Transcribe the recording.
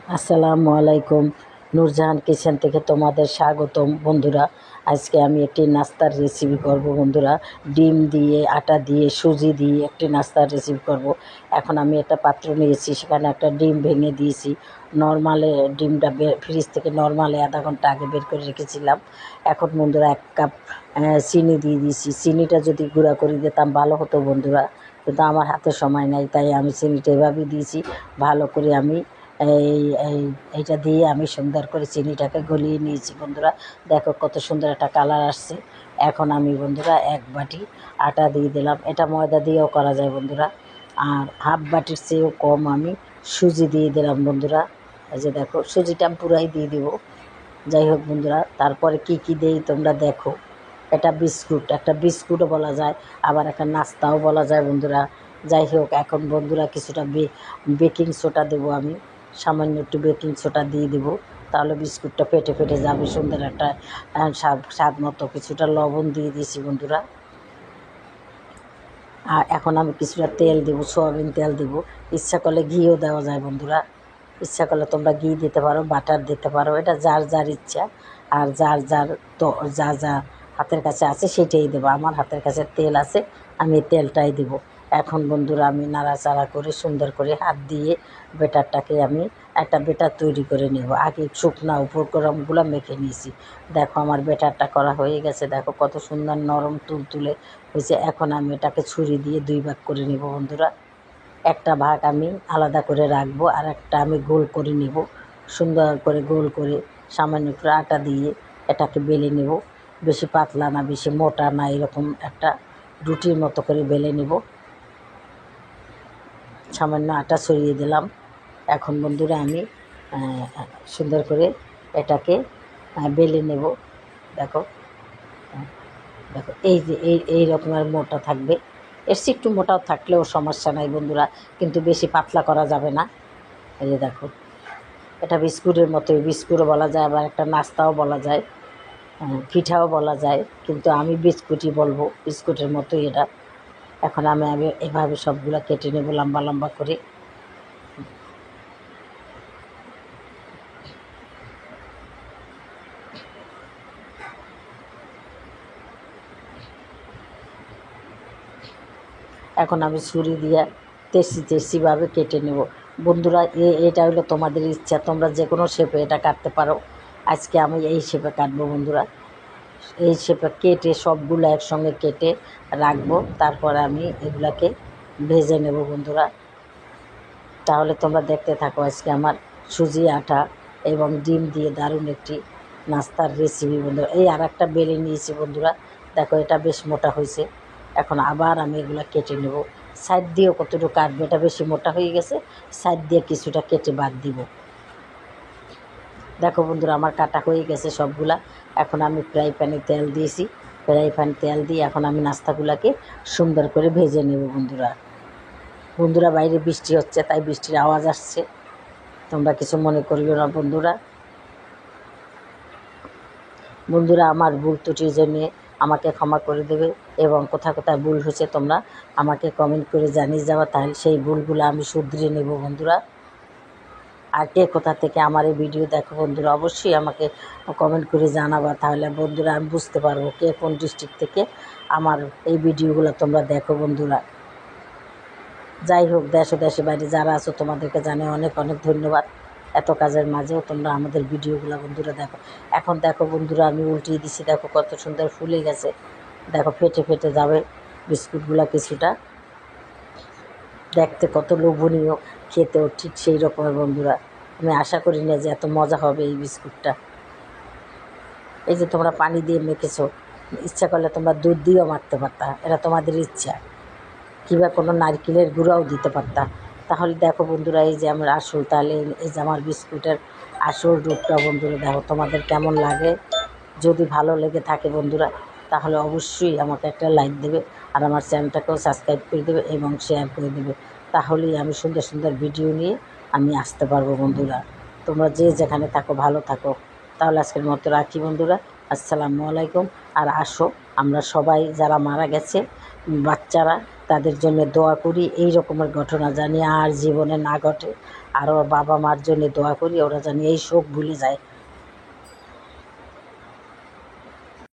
আসসালামু আলাইকুম। নূরজাহান কিচেন থেকে তোমাদের স্বাগতম বন্ধুরা। আজকে আমি একটি নাস্তার রেসিপি করব বন্ধুরা। ডিম দিয়ে, আটা দিয়ে, সুজি দিয়ে একটি নাস্তার রেসিপি করব। এখন আমি একটা পাত্র নিয়েছি, সেখানে একটা ডিম ভেঙে দিয়েছি। নর্মালে ডিমটা ফ্রিজ থেকে নর্মালে আধা ঘন্টা আগে বের করে রেখেছিলাম। এখন বন্ধুরা 1 কাপ চিনি দিয়ে দিয়েছি। চিনিটা যদি গুঁড়া করে দিতাম ভালো হতো বন্ধুরা, কিন্তু আমার হাতে সময় নাই, তাই আমি চিনিটা এভাবেই দিয়েছি। ভালো করে আমি এইটা দিয়ে আমি সুন্দর করে চিনিটাকে গলিয়ে নিয়েছি বন্ধুরা। দেখো কত সুন্দর একটা কালার আসছে। এখন আমি বন্ধুরা 1 বাটি আটা দিয়ে দিলাম। এটা ময়দা দিয়েও করা যায় বন্ধুরা। আর হাফ বাটির চেয়েও কম আমি সুজি দিয়ে দিলাম বন্ধুরা। এই যে দেখো, সুজিটা আমি পুরাই দিয়ে দিব। যাই হোক বন্ধুরা, তারপরে কি কি দেই তোমরা দেখো। এটা বিস্কুট, একটা বিস্কুটও বলা যায়, আবার একটা নাস্তাও বলা যায় বন্ধুরা। যাই হোক, এখন বন্ধুরা কিছুটা বেকিং সোডা দেবো আমি। সামান্য একটু বেকিং সোডা দিয়ে দেবো, তাহলে বিস্কুটটা ফেটে ফেটে যাবে সুন্দর একটা স্বাদ মতো। কিছুটা লবণ দিয়ে দিয়েছি বন্ধুরা। আর এখন আমি কিছুটা তেল দেবো, সয়াবিন তেল দেবো। ইচ্ছা করলে ঘিও দেওয়া যায় বন্ধুরা। ইচ্ছা করলে তোমরা ঘি দিতে পারো, বাটার দিতে পারো, এটা যার যার ইচ্ছা। আর যার যার তো যা যা হাতের কাছে আছে সেটাই দেবো। আমার হাতের কাছে তেল আছে, আমি তেলটাই দেবো। এখন বন্ধুরা আমি নাড়াচাড়া করে সুন্দর করে হাত দিয়ে বেটারটাকে আমি একটা বেটার তৈরি করে নেব। আগে শুকনা উপকরণগুলো মেখে নিয়েছি। দেখো আমার বেটারটা করা হয়ে গেছে। দেখো কত সুন্দর নরম তুলতুলে হয়েছে। এখন আমি এটাকে ছুরি দিয়ে 2 ভাগ করে নেব বন্ধুরা। একটা ভাগ আমি আলাদা করে রাখবো, আর একটা আমি গোল করে নেব। সুন্দর করে গোল করে সামান্য একটু আটা দিয়ে এটাকে বেলে নেব। বেশি পাতলা না, বেশি মোটা না, এরকম একটা রুটির মতো করে বেলে নেব। সামান্য আটা ছড়িয়ে দিলাম। এখন বন্ধুরা আমি সুন্দর করে এটাকে বেলে নেব। দেখো, দেখো এই যে এই রকমের মোটা থাকবে। এর চেয়ে একটু মোটাও থাকলেও সমস্যা নাই বন্ধুরা, কিন্তু বেশি পাতলা করা যাবে না। এই যে দেখো, এটা বিস্কুটের মতোই, বিস্কুটও বলা যায়, আবার একটা নাস্তাও বলা যায়, পিঠাও বলা যায়, কিন্তু আমি বিস্কুটই বলবো, বিস্কুটের মতোই এটা। এখন আমি এভাবে সবগুলো কেটে নেব লম্বা লম্বা করে। এখন আমি ছুরি দিয়ে তেসিভাবে কেটে নেব বন্ধুরা। এটা হলো তোমাদের ইচ্ছা, তোমরা যে কোনো শেপে এটা কাটতে পারো। আজকে আমি এই শেপে কাটবো বন্ধুরা। এই শেপে কেটে সবগুলো একসঙ্গে কেটে রাখবো, তারপর আমি এগুলাকে ভেজে নেব বন্ধুরা। তাহলে তোমরা দেখতে থাকো আজকে আমার সুজি, আটা এবং ডিম দিয়ে দারুণ একটি নাস্তার রেসিপি বন্ধুরা। এই আর একটা বেলে নিয়েছি বন্ধুরা। দেখো এটা বেশ মোটা হয়েছে। এখন আবার আমি এগুলো কেটে নেব। সাইড দিয়েও কতটুকু কাটবে, এটা বেশি মোটা হয়ে গেছে, সাইড দিয়ে কিছুটা কেটে বাদ দিব। দেখো বন্ধুরা আমার কাটা হয়ে গেছে সবগুলা। এখন আমি ফ্রাই প্যানে তেল দিয়েছি। ফ্রাই প্যান তেল দিয়ে এখন আমি নাস্তাগুলোকে সুন্দর করে ভেজে নেব বন্ধুরা। বন্ধুরা বাইরে বৃষ্টি হচ্ছে, তাই বৃষ্টির আওয়াজ আসছে, তোমরা কিছু মনে করিও না বন্ধুরা। বন্ধুরা আমার ভুল ত্রুটির জন্যে আমাকে ক্ষমা করে দেবে, এবং কোথায় কোথায় ভুল হয়েছে তোমরা আমাকে কমেন্ট করে জানিয়ে যাওয়া, তাহলে সেই ভুলগুলো আমি শুধরে নেব বন্ধুরা। আর কে কোথা থেকে আমার এই ভিডিও দেখো বন্ধুরা, অবশ্যই আমাকে কমেন্ট করে জানাবা, তাহলে বন্ধুরা আমি বুঝতে পারবো কে কোন ডিস্ট্রিক্ট থেকে আমার এই ভিডিওগুলো তোমরা দেখো বন্ধুরা। যাই হোক, দেশ ও দেশের বাইরে যারা আছো তোমাদেরকে জানাই অনেক অনেক ধন্যবাদ। এত কাজের মাঝেও তোমরা আমাদের ভিডিওগুলো বন্ধুরা দেখো। এখন দেখো বন্ধুরা আমি উল্টিয়ে দিছি, দেখো কত সুন্দর ফুলে গেছে। দেখো ফেটে ফেটে যাবে বিস্কুটগুলো কিছুটা। দেখতে কত লোভনীয়, খেতেও ঠিক সেই রকমের বন্ধুরা। আমি আশা করি না যে এত মজা হবে এই বিস্কুটটা। এই যে তোমরা পানি দিয়ে মেখেছো, ইচ্ছা করলে তোমরা দুধ দিয়েও মাখতে পারতা, এটা তোমাদের ইচ্ছা। কিংবা কোনো নারকেলের গুঁড়াও দিতে পারতা। তাহলে দেখো বন্ধুরা, এই যে আমার আসল, তাহলে এই যে আমার বিস্কুটের আসল রূপটা বন্ধুরা দেখো তোমাদের কেমন লাগে। যদি ভালো লেগে থাকে বন্ধুরা, তাহলে অবশ্যই আমাকে একটা লাইক দেবে, আর আমার চ্যানেলটাকেও সাবস্ক্রাইব করে দেবে এবং শেয়ার করে দেবে। তাহলেই আমি সুন্দর সুন্দর ভিডিও নিয়ে আমি আসতে পারবো বন্ধুরা। তোমরা যে যেখানে থাকো ভালো থাকো। তাহলে আজকের মতো রাখি বন্ধুরা। আসসালামু আলাইকুম। আর আসো আমরা সবাই যারা মারা গেছে বাচ্চারা, তাদের জন্য দোয়া করি এই রকমের ঘটনা জানি আর জীবনে না ঘটে। আর ওর বাবা মার জন্য দোয়া করি ওরা জানি এই শোক ভুলে যায়।